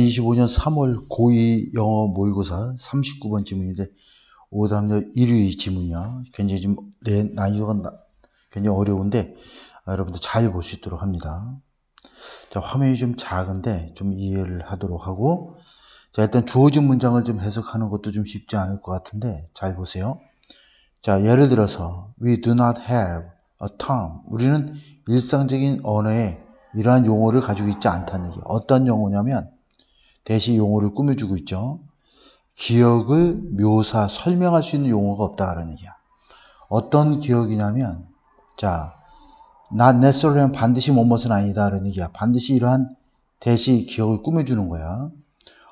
2025년 3월 고2 영어 모의고사 39번 지문인데 오답률 1위 지문이야. 굉장히 좀 난이도가 굉장히 어려운데 여러분들 잘 볼 수 있도록 합니다. 자, 화면이 좀 작은데 좀 이해를 하도록 하고, 자, 일단 주어진 문장을 좀 해석하는 것도 좀 쉽지 않을 것 같은데 잘 보세요. 자, 예를 들어서 we do not have a term. 우리는 일상적인 언어에 이러한 용어를 가지고 있지 않다는 얘기예요. 어떤 용어냐면 대시 용어를 꾸며주고 있죠. 기억을 설명할 수 있는 용어가 없다라는 얘기야. 어떤 기억이냐면, 자, not necessarily 반드시 뭐뭇은 아니다라는 얘기야. 반드시 이러한 대시 기억을 꾸며주는 거야.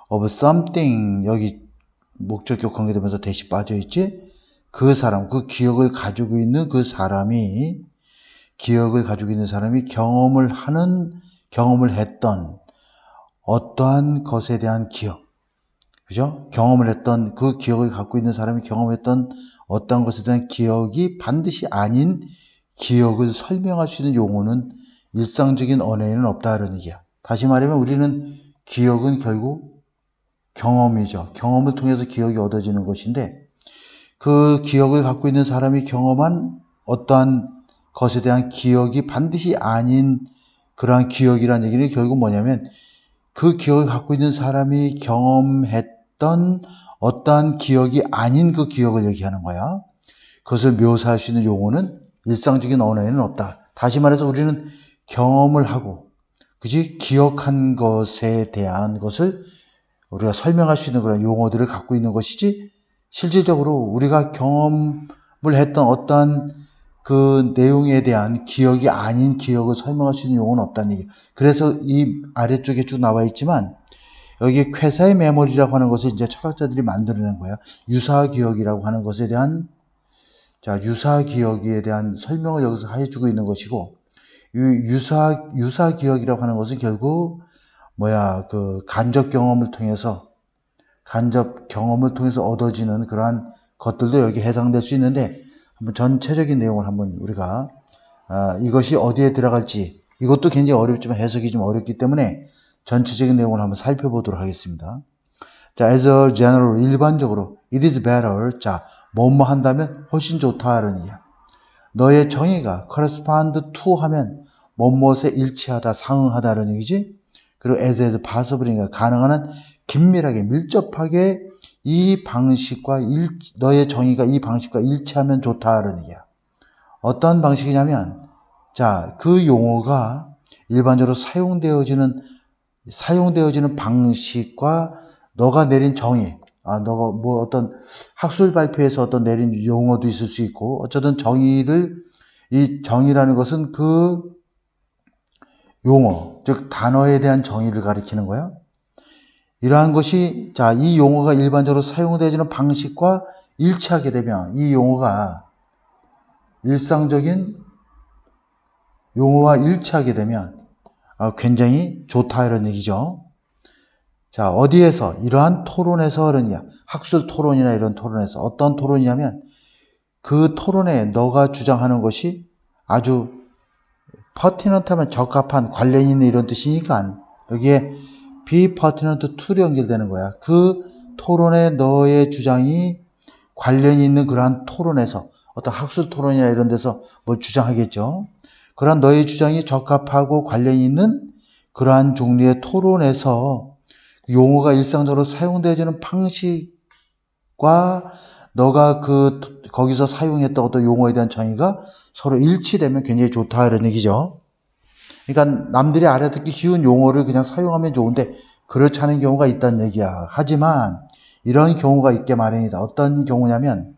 of something, 여기 목적격 관계되면서 대시 빠져있지? 그 사람, 그 기억을 가지고 있는 그 사람이, 경험을 했던 어떠한 것에 대한 기억, 그죠? 경험을 했던 그 기억을 갖고 있는 사람이 경험했던 어떠한 것에 대한 기억이 반드시 아닌 기억을 설명할 수 있는 용어는 일상적인 언어에는 없다는 얘기야. 다시 말하면 우리는 기억은 결국 경험이죠. 경험을 통해서 기억이 얻어지는 것인데 그 기억을 갖고 있는 사람이 경험한 어떠한 것에 대한 기억이 반드시 아닌 그러한 기억이라는 얘기는 결국 뭐냐면 그 기억을 갖고 있는 사람이 경험했던 어떠한 기억이 아닌 그 기억을 얘기하는 거야. 그것을 묘사할 수 있는 용어는 일상적인 언어에는 없다. 다시 말해서 우리는 경험을 하고, 그지? 기억한 것에 대한 것을 우리가 설명할 수 있는 그런 용어들을 갖고 있는 것이지, 실질적으로 우리가 경험을 했던 어떠한 그 내용에 대한 기억이 아닌 기억을 설명할 수 있는 용어는 없다는 얘기예요. 그래서 이 아래쪽에 쭉 나와 있지만 여기 쾌사의 메모리라고 하는 것을 이제 철학자들이 만들어낸 거예요. 유사기억이라고 하는 것에 대한, 자, 유사기억에 대한 설명을 여기서 해주고 있는 것이고, 유사기억이라고 하는 것은 결국 그 간접 경험을 통해서 얻어지는 그러한 것들도 여기 해당될 수 있는데, 한번 전체적인 내용을 한번 우리가 이것이 어디에 들어갈지, 이것도 굉장히 어렵지만 해석이 좀 어렵기 때문에 전체적인 내용을 한번 살펴보도록 하겠습니다. 자, as a general, 일반적으로 it is better, 자, 뭐뭐 한다면 훨씬 좋다라는 이야. 너의 정의가 correspond to 하면 뭐뭐에 일치하다, 상응하다라는 얘기지. 그리고 as possible니까 가능한 한 긴밀하게, 밀접하게 이 방식과 너의 정의가 이 방식과 일치하면 좋다라는 얘기야. 어떤 방식이냐면, 자, 그 용어가 일반적으로 사용되어지는 방식과 너가 내린 정의, 너가 뭐 어떤 학술 발표에서 어떤 내린 용어도 있을 수 있고, 어쨌든 이 정의라는 것은 그 용어, 즉 단어에 대한 정의를 가리키는 거야. 이러한 것이, 자, 이 용어가 일반적으로 사용되어지는 방식과 일치하게 되면, 이 용어가 일상적인 용어와 일치하게 되면 굉장히 좋다 이런 얘기죠. 자, 어디에서? 이러한 토론에서 그러냐. 학술 토론이나 이런 토론에서. 어떤 토론이냐면 그 토론에 너가 주장하는 것이 아주 퍼티넌트하면 적합한, 관련 있는 이런 뜻이니까 여기에 be pertinent to로 연결되는 거야. 그 토론에 너의 주장이 관련 있는 그러한 토론에서, 어떤 학술 토론이나 이런 데서 뭐 주장하겠죠. 그러한 너의 주장이 적합하고 관련 있는 그러한 종류의 토론에서 용어가 일상적으로 사용되어지는 방식과 너가 거기서 사용했던 어떤 용어에 대한 정의가 서로 일치되면 굉장히 좋다 이런 얘기죠. 그러니까 남들이 알아듣기 쉬운 용어를 그냥 사용하면 좋은데 그렇지 않은 경우가 있다는 얘기야. 하지만 이런 경우가 있게 마련이다. 어떤 경우냐면,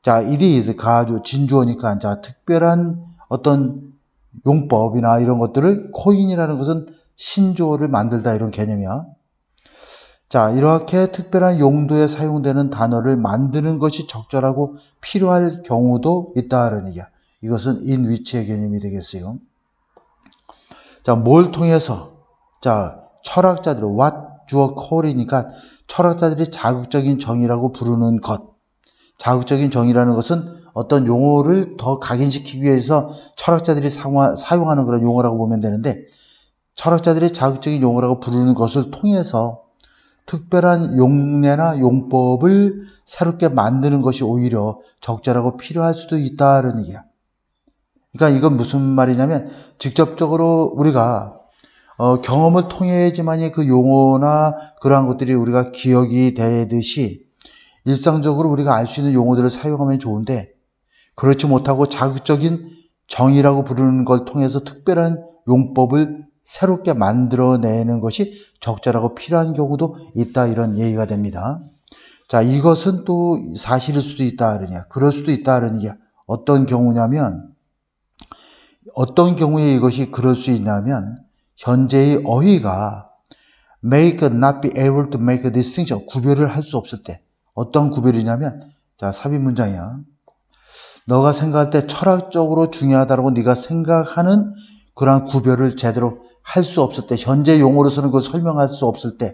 자, it is가 아주 진주어니까, 자, 특별한 어떤 용법이나 이런 것들을, 코인이라는 것은 신조어를 만들다 이런 개념이야. 자, 이렇게 특별한 용도에 사용되는 단어를 만드는 것이 적절하고 필요할 경우도 있다는 얘기야. 이것은 in which의 개념이 되겠어요. 자, 뭘 통해서? 자, 철학자들, what 주어 call이니까 철학자들이 자극적인 정의라고 부르는 것. 자극적인 정의라는 것은 어떤 용어를 더 각인시키기 위해서 철학자들이 사용하는 그런 용어라고 보면 되는데, 철학자들이 자극적인 용어라고 부르는 것을 통해서 특별한 용례나 용법을 새롭게 만드는 것이 오히려 적절하고 필요할 수도 있다는 얘기야. 그러니까 이건 무슨 말이냐면 직접적으로 우리가 경험을 통해야지만이 그 용어나 그러한 것들이 우리가 기억이 되듯이 일상적으로 우리가 알 수 있는 용어들을 사용하면 좋은데 그렇지 못하고 자극적인 정의라고 부르는 걸 통해서 특별한 용법을 새롭게 만들어내는 것이 적절하고 필요한 경우도 있다 이런 얘기가 됩니다. 자, 이것은 또 사실일 수도 있다 그러냐. 그럴 수도 있다 그러냐. 어떤 경우냐면 어떤 경우에 이것이 그럴 수 있냐면 현재의 어휘가 make not be able to make a distinction 구별을 할 수 없을 때 어떤 구별이냐면 자 삽입 문장이야. 너가 생각할 때 철학적으로 중요하다고 네가 생각하는 그러한 구별을 제대로 할 수 없을 때 현재 용어로서는 그걸 설명할 수 없을 때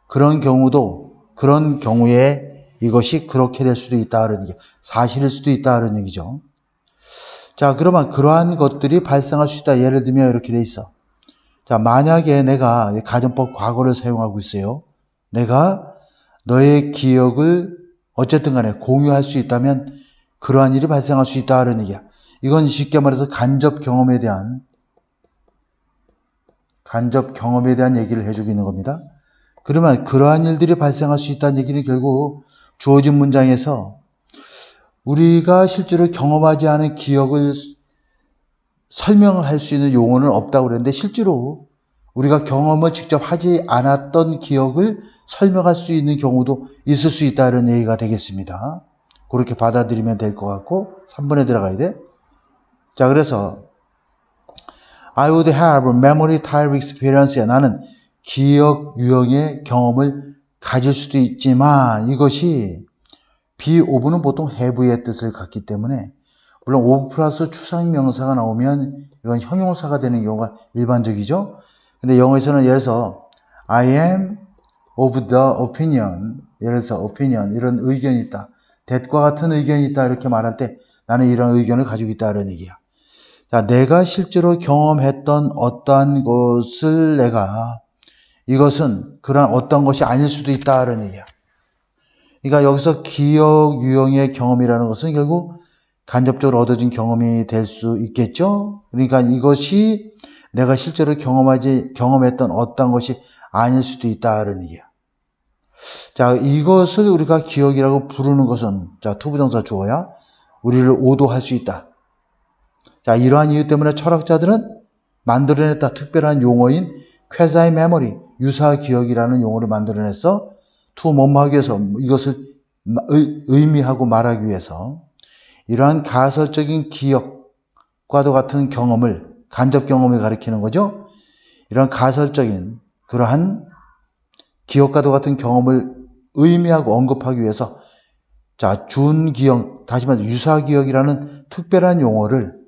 그런 경우에 이것이 그렇게 될 수도 있다는 얘기 사실일 수도 있다는 얘기죠. 자 그러면 그러한 것들이 발생할 수 있다. 예를 들면 이렇게 돼 있어. 자 만약에 내가 가정법 과거를 사용하고 있어요. 내가 너의 기억을 어쨌든 간에 공유할 수 있다면 그러한 일이 발생할 수 있다는 얘기야. 이건 쉽게 말해서 간접 경험에 대한 얘기를 해주고 있는 겁니다. 그러면 그러한 일들이 발생할 수 있다는 얘기는 결국 주어진 문장에서 우리가 실제로 경험하지 않은 기억을 설명할 수 있는 용어는 없다고 그랬는데 실제로 우리가 경험을 직접 하지 않았던 기억을 설명할 수 있는 경우도 있을 수 있다는 얘기가 되겠습니다. 그렇게 받아들이면 될 것 같고 3번에 들어가야 돼. 자 그래서 I would have memory type experience. 나는 기억 유형의 경험을 가질 수도 있지만 이것이 be of는 보통 have의 뜻을 갖기 때문에 물론 of 플러스 추상명사가 나오면 이건 형용사가 되는 경우가 일반적이죠. 근데 영어에서는 예를 들어서 I am of the opinion, 예를 들어서 opinion 이런 의견이 있다. that과 같은 의견이 있다 이렇게 말할 때 나는 이런 의견을 가지고 있다는 얘기야. 자, 내가 실제로 경험했던 어떠한 것을 이것은 그런 어떤 것이 아닐 수도 있다는 얘기야. 그러니까 여기서 기억 유형의 경험이라는 것은 결국 간접적으로 얻어진 경험이 될 수 있겠죠. 그러니까 이것이 내가 실제로 경험했던 어떤 것이 아닐 수도 있다는 얘기야. 자, 이것을 우리가 기억이라고 부르는 것은 자, 투부정사 주어야 우리를 오도할 수 있다. 자, 이러한 이유 때문에 철학자들은 만들어냈다 특별한 용어인 퀘사이 메모리, 유사 기억이라는 용어를 만들어냈어. 뭐하기 위해서 이것을 의미하고 말하기 위해서 이러한 가설적인 기억과도 같은 경험을 간접 경험을 가리키는 거죠. 이런 가설적인 그러한 기억과도 같은 경험을 의미하고 언급하기 위해서 자 준기억, 다시 말해 유사기억이라는 특별한 용어를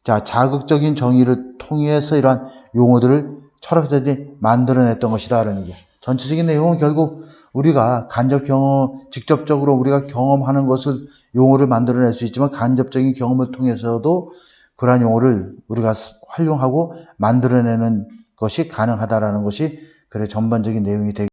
자 자극적인 정의를 통해서 이러한 용어들을 철학자들이 만들어냈던 것이다 라는 얘기. 전체적인 내용은 결국 우리가 간접 경험, 직접적으로 우리가 경험하는 것을 용어를 만들어낼 수 있지만 간접적인 경험을 통해서도 그러한 용어를 우리가 활용하고 만들어내는 것이 가능하다라는 것이 그래 전반적인 내용이 되겠습니다.